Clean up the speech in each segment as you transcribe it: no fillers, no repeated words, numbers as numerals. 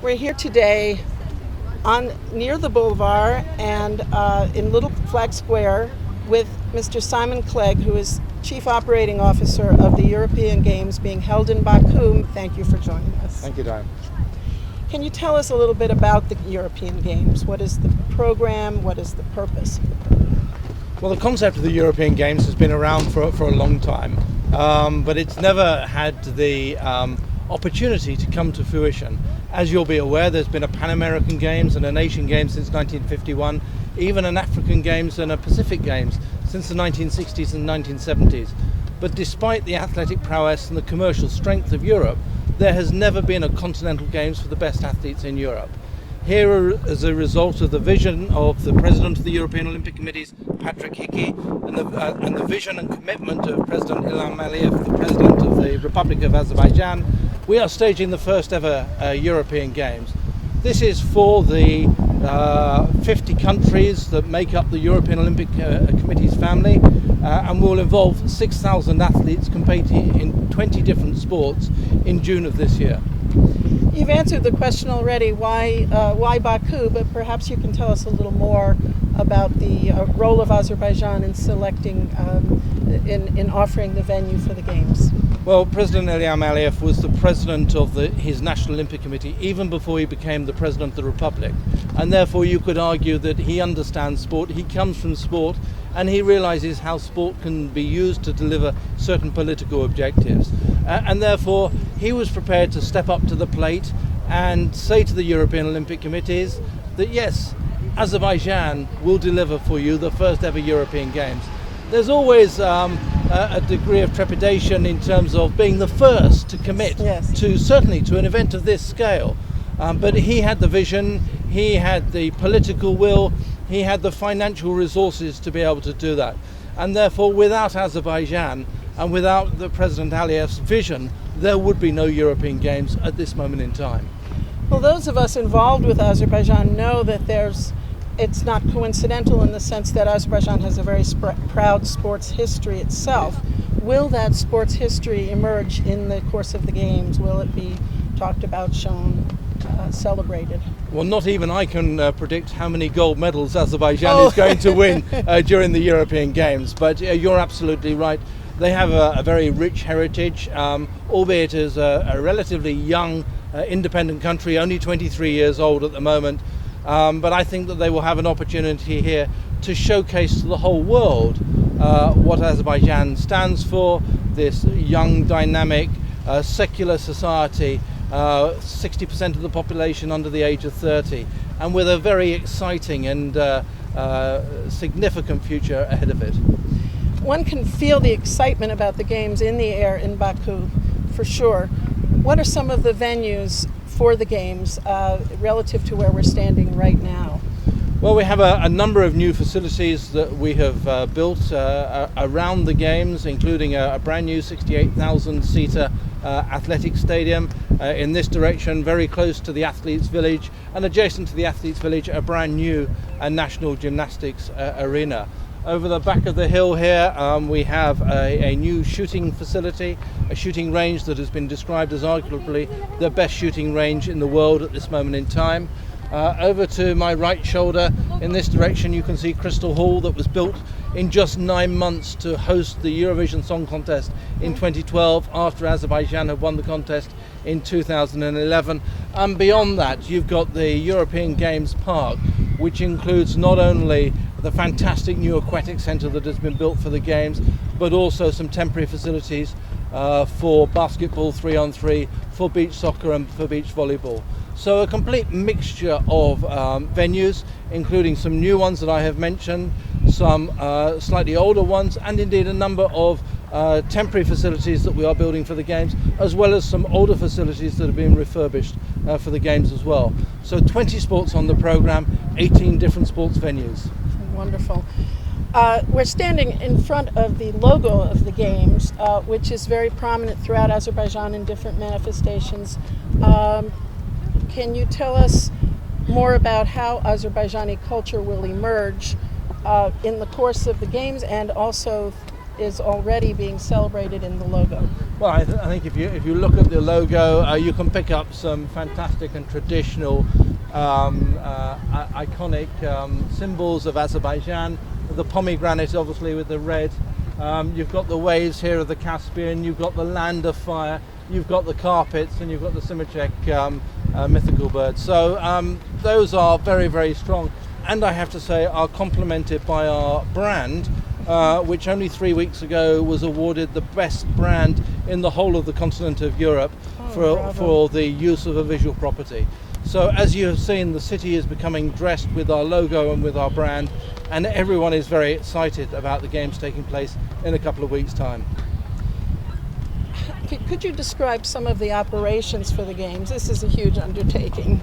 We're here today near the boulevard and in Little Flag Square with Mr. Simon Clegg, who is Chief Operating Officer of the European Games being held in Baku. Thank you for joining us. Thank you, Diane. Can you tell us a little bit about the European Games? What is the program? What is the purpose? Well, the concept of the European Games has been around for a long time, but it's never had the opportunity to come to fruition. As you'll be aware, there's been a Pan American Games and an Asian Games since 1951, even an African Games and a Pacific Games since the 1960s and 1970s. But despite the athletic prowess and the commercial strength of Europe, there has never been a continental Games for the best athletes in Europe. Here, as a result of the vision of the President of the European Olympic Committees, Patrick Hickey, and the vision and commitment of President Ilham Aliyev, the President of the Republic of Azerbaijan, we are staging the first ever European Games. This is for the 50 countries that make up the European Olympic Committee's family, and will involve 6,000 athletes competing in 20 different sports in June of this year. You've answered the question already, why Baku, but perhaps you can tell us a little more about the role of Azerbaijan in selecting, in offering the venue for the Games. Well, President Ilham Aliyev was the president of his National Olympic Committee even before he became the president of the Republic, and therefore you could argue that he understands sport, he comes from sport, and he realizes how sport can be used to deliver certain political objectives. And therefore he was prepared to step up to the plate and say to the European Olympic Committees that yes, Azerbaijan will deliver for you the first ever European Games. There's always a degree of trepidation in terms of being the first to commit certainly to an event of this scale. But he had the vision, he had the political will, he had the financial resources to be able to do that. And therefore, without Azerbaijan and without the President Aliyev's vision, there would be no European Games at this moment in time. Well, those of us involved with Azerbaijan know that it's not coincidental in the sense that Azerbaijan has a very proud sports history itself. Will that sports history emerge in the course of the Games? Will it be talked about, shown, celebrated? Well, not even I can predict how many gold medals Azerbaijan is going to win during the European Games, but you're absolutely right. They have a very rich heritage, albeit as a relatively young independent country, only 23 years old at the moment. But I think that they will have an opportunity here to showcase to the whole world what Azerbaijan stands for, this young, dynamic, secular society, 60% of the population under the age of 30, and with a very exciting and significant future ahead of it. One can feel the excitement about the Games in the air in Baku, for sure. What are some of the venues for the Games relative to where we're standing right now? Well, we have a number of new facilities that we have built around the Games, including a brand new 68,000-seater athletic stadium in this direction, very close to the Athletes' Village, and adjacent to the Athletes' Village, a brand new national gymnastics arena. Over the back of the hill here, we have a new shooting facility, a shooting range that has been described as arguably the best shooting range in the world at this moment in time. Over to my right shoulder in this direction you can see Crystal Hall, that was built in just 9 months to host the Eurovision Song Contest in 2012 after Azerbaijan had won the contest in 2011. And beyond that you've got the European Games Park, which includes not only the fantastic new aquatic centre that has been built for the Games, but also some temporary facilities for basketball 3-on-3, for beach soccer and for beach volleyball. So a complete mixture of venues, including some new ones that I have mentioned, some slightly older ones, and indeed a number of temporary facilities that we are building for the Games, as well as some older facilities that have been refurbished for the Games as well. So 20 sports on the programme, 18 different sports venues. Wonderful. We're standing in front of the logo of the Games, which is very prominent throughout Azerbaijan in different manifestations. Can you tell us more about how Azerbaijani culture will emerge in the course of the Games and also is already being celebrated in the logo? Well, I think if you look at the logo, you can pick up some fantastic and traditional, iconic symbols of Azerbaijan. The pomegranate, obviously, with the red. You've got the waves here of the Caspian. You've got the land of fire. You've got the carpets, and you've got the Simichek mythical bird. So those are very, very strong, and I have to say are complemented by our brand, which only 3 weeks ago was awarded the best brand in the whole of the continent of Europe for the use of a visual property. So as you have seen, the city is becoming dressed with our logo and with our brand, and everyone is very excited about the games taking place in a couple of weeks' time. Could you describe some of the operations for the games? This is a huge undertaking,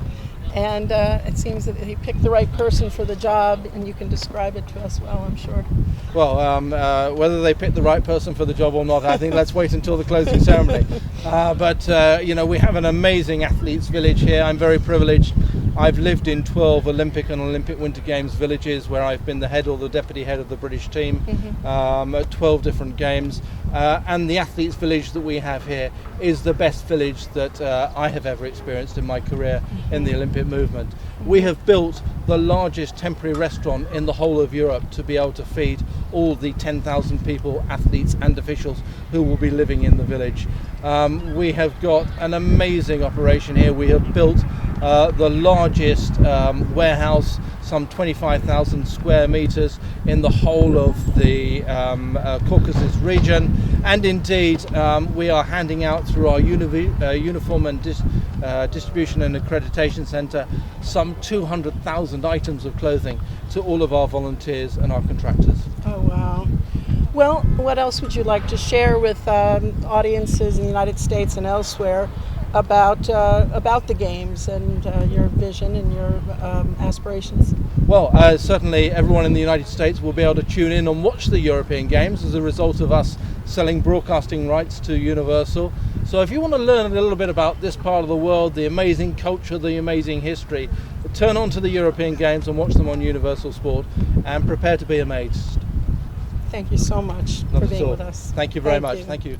and it seems that he picked the right person for the job, and you can describe it to us well, I'm sure. Well, whether they picked the right person for the job or not, I think let's wait until the closing ceremony. But we have an amazing athletes village here. I'm very privileged. I've lived in 12 Olympic and Olympic Winter Games villages where I've been the head or the deputy head of the British team at 12 different games. And the athletes village that we have here is the best village that I have ever experienced in my career in the Olympic movement. We have built the largest temporary restaurant in the whole of Europe to be able to feed all the 10,000 people, athletes and officials who will be living in the village. We have got an amazing operation here. We have built the largest warehouse, some 25,000 square meters in the whole of the Caucasus region, and indeed we are handing out through our uniform and distribution and accreditation center some 200,000 items of clothing to all of our volunteers and our contractors. Oh wow. Well, what else would you like to share with audiences in the United States and elsewhere about the games and your vision and your aspirations? Well, certainly everyone in the United States will be able to tune in and watch the European Games as a result of us selling broadcasting rights to Universal. So if you want to learn a little bit about this part of the world, the amazing culture, the amazing history, turn on to the European Games and watch them on Universal Sport and prepare to be amazed. Thank you so much for being with us. Thank you very much. Thank you.